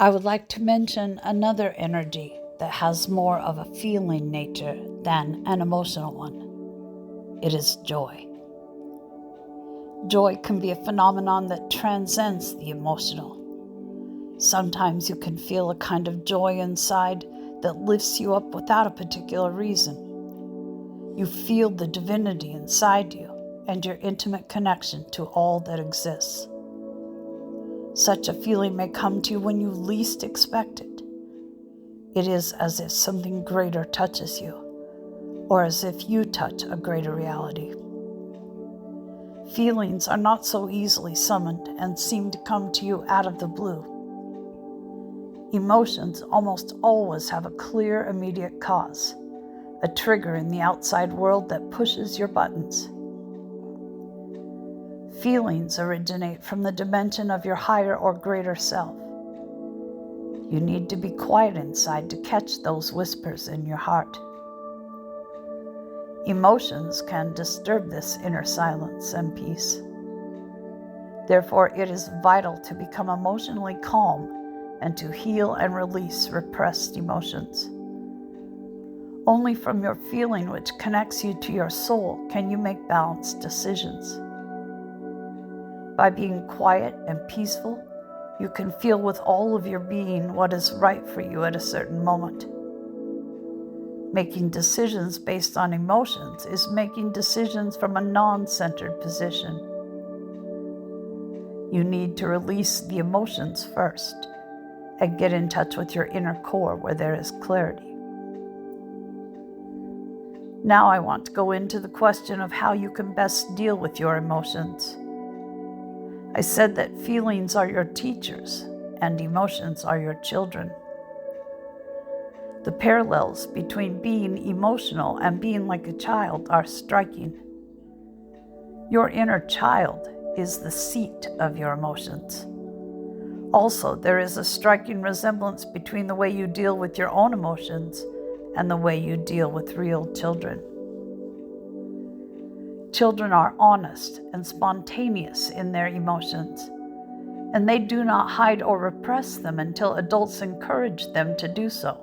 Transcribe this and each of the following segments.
I would like to mention another energy that has more of a feeling nature than an emotional one. It is joy. Joy can be a phenomenon that transcends the emotional. Sometimes you can feel a kind of joy inside that lifts you up without a particular reason. You feel the divinity inside you and your intimate connection to all that exists. Such a feeling may come to you when you least expect it. It is as if something greater touches you, or as if you touch a greater reality. Feelings are not so easily summoned and seem to come to you out of the blue. Emotions almost always have a clear, immediate cause, a trigger in the outside world that pushes your buttons. Feelings originate from the dimension of your higher or greater self. You need to be quiet inside to catch those whispers in your heart. Emotions can disturb this inner silence and peace. Therefore, it is vital to become emotionally calm and to heal and release repressed emotions. Only from your feeling, which connects you to your soul, can you make balanced decisions. By being quiet and peaceful, you can feel with all of your being what is right for you at a certain moment. Making decisions based on emotions is making decisions from a non-centered position. You need to release the emotions first and get in touch with your inner core where there is clarity. Now I want to go into the question of how you can best deal with your emotions. I said that feelings are your teachers and emotions are your children. The parallels between being emotional and being like a child are striking. Your inner child is the seat of your emotions. Also, there is a striking resemblance between the way you deal with your own emotions and the way you deal with real children. Children are honest and spontaneous in their emotions, and they do not hide or repress them until adults encourage them to do so.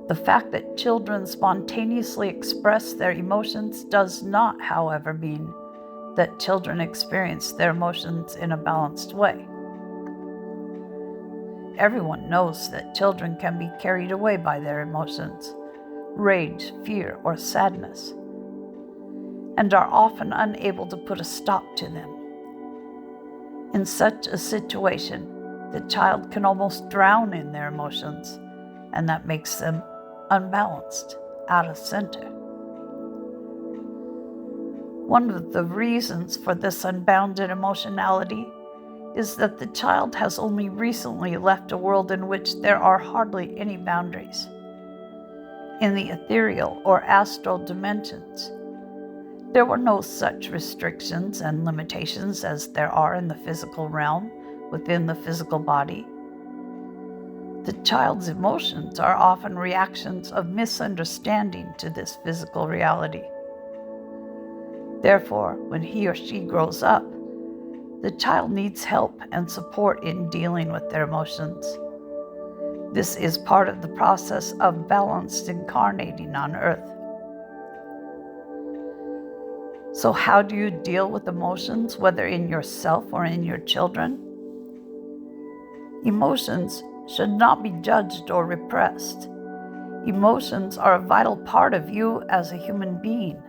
The fact that children spontaneously express their emotions does not, however, mean that children experience their emotions in a balanced way. Everyone knows that children can be carried away by their emotions, rage, fear, or sadness, and are often unable to put a stop to them. In such a situation, the child can almost drown in their emotions, and that makes them unbalanced, out of center. One of the reasons for this unbounded emotionality is that the child has only recently left a world in which there are hardly any boundaries. In the ethereal or astral dimensions, there were no such restrictions and limitations as there are in the physical realm within the physical body. The child's emotions are often reactions of misunderstanding to this physical reality. Therefore, when he or she grows up, the child needs help and support in dealing with their emotions. This is part of the process of balanced incarnating on Earth. So how do you deal with emotions, whether in yourself or in your children? Emotions should not be judged or repressed. Emotions are a vital part of you as a human being,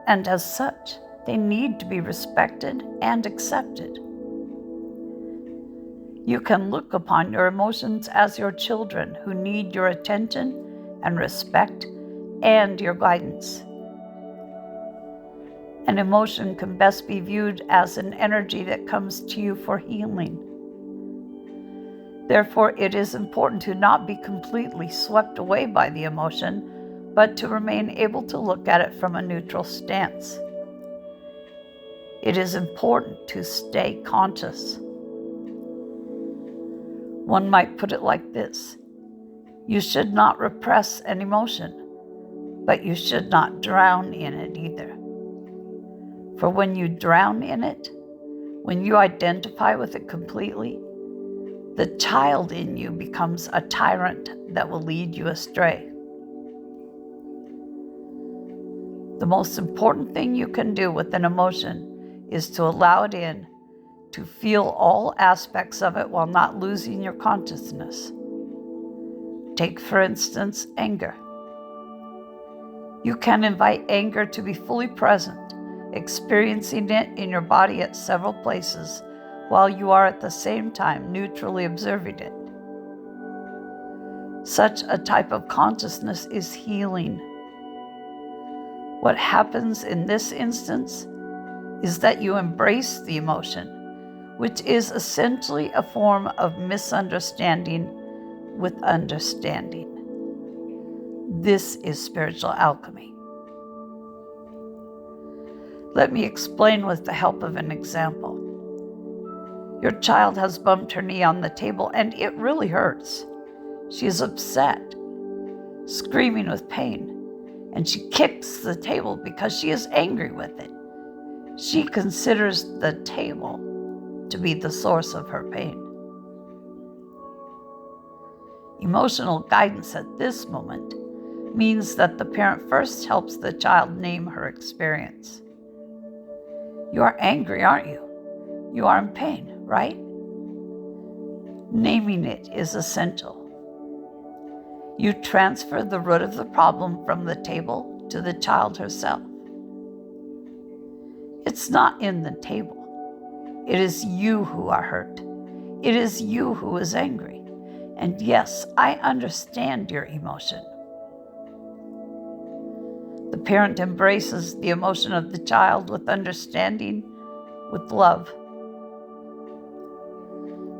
and as such, they need to be respected and accepted. You can look upon your emotions as your children who need your attention and respect and your guidance. An emotion can best be viewed as an energy that comes to you for healing. Therefore, it is important to not be completely swept away by the emotion, but to remain able to look at it from a neutral stance. It is important to stay conscious. One might put it like this: you should not repress an emotion, but you should not drown in it either. For when you drown in it, when you identify with it completely, the child in you becomes a tyrant that will lead you astray. The most important thing you can do with an emotion is to allow it in, to feel all aspects of it while not losing your consciousness. Take, for instance, anger. You can invite anger to be fully present, experiencing it in your body at several places, while you are at the same time neutrally observing it. Such a type of consciousness is healing. What happens in this instance is that you embrace the emotion, which is essentially a form of misunderstanding with understanding. This is spiritual alchemy. Let me explain with the help of an example. Your child has bumped her knee on the table and it really hurts. She is upset, screaming with pain, and she kicks the table because she is angry with it. She considers the table to be the source of her pain. Emotional guidance at this moment means that the parent first helps the child name her experience. You are angry, aren't you? You are in pain, right? Naming it is essential. You transfer the root of the problem from the table to the child herself. It's not in the table. It is you who are hurt. It is you who is angry. And yes, I understand your emotion. The parent embraces the emotion of the child with understanding, with love.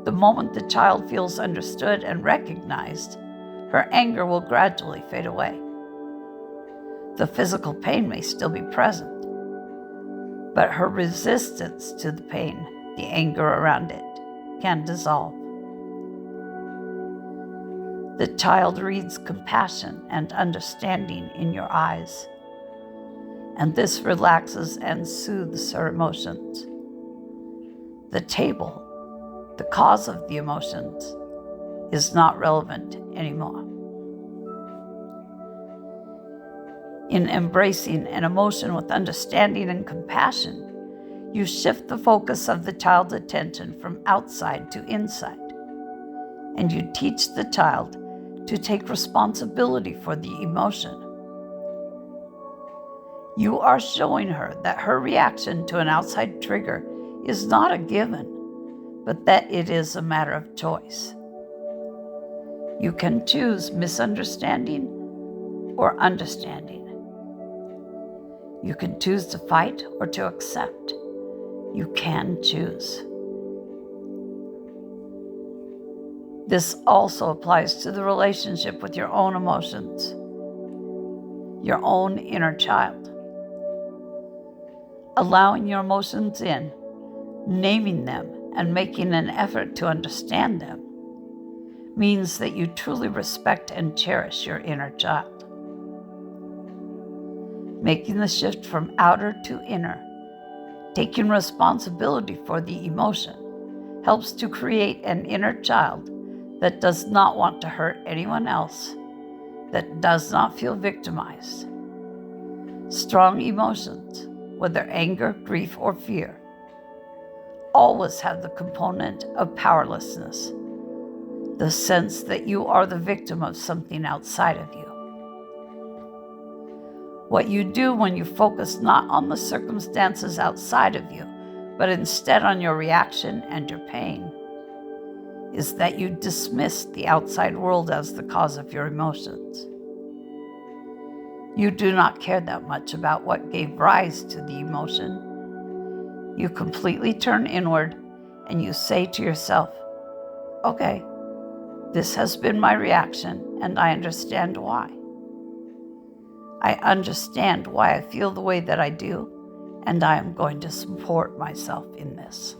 The moment the child feels understood and recognized, her anger will gradually fade away. The physical pain may still be present, but her resistance to the pain, the anger around it, can dissolve. The child reads compassion and understanding in your eyes, and this relaxes and soothes her emotions. The table, the cause of the emotions, is not relevant anymore. In embracing an emotion with understanding and compassion, you shift the focus of the child's attention from outside to inside, and you teach the child to take responsibility for the emotion. You are showing her that her reaction to an outside trigger is not a given, but that it is a matter of choice. You can choose misunderstanding or understanding. You can choose to fight or to accept. You can choose. This also applies to the relationship with your own emotions, your own inner child. Allowing your emotions in, naming them, and making an effort to understand them means that you truly respect and cherish your inner child. Making the shift from outer to inner, taking responsibility for the emotion, helps to create an inner child that does not want to hurt anyone else, that does not feel victimized. Strong emotions, whether anger, grief, or fear, always have the component of powerlessness, the sense that you are the victim of something outside of you. What you do when you focus not on the circumstances outside of you, but instead on your reaction and your pain, is that you dismiss the outside world as the cause of your emotions. You do not care that much about what gave rise to the emotion. You completely turn inward and you say to yourself, okay, this has been my reaction and I understand why. I understand why I feel the way that I do, and I am going to support myself in this.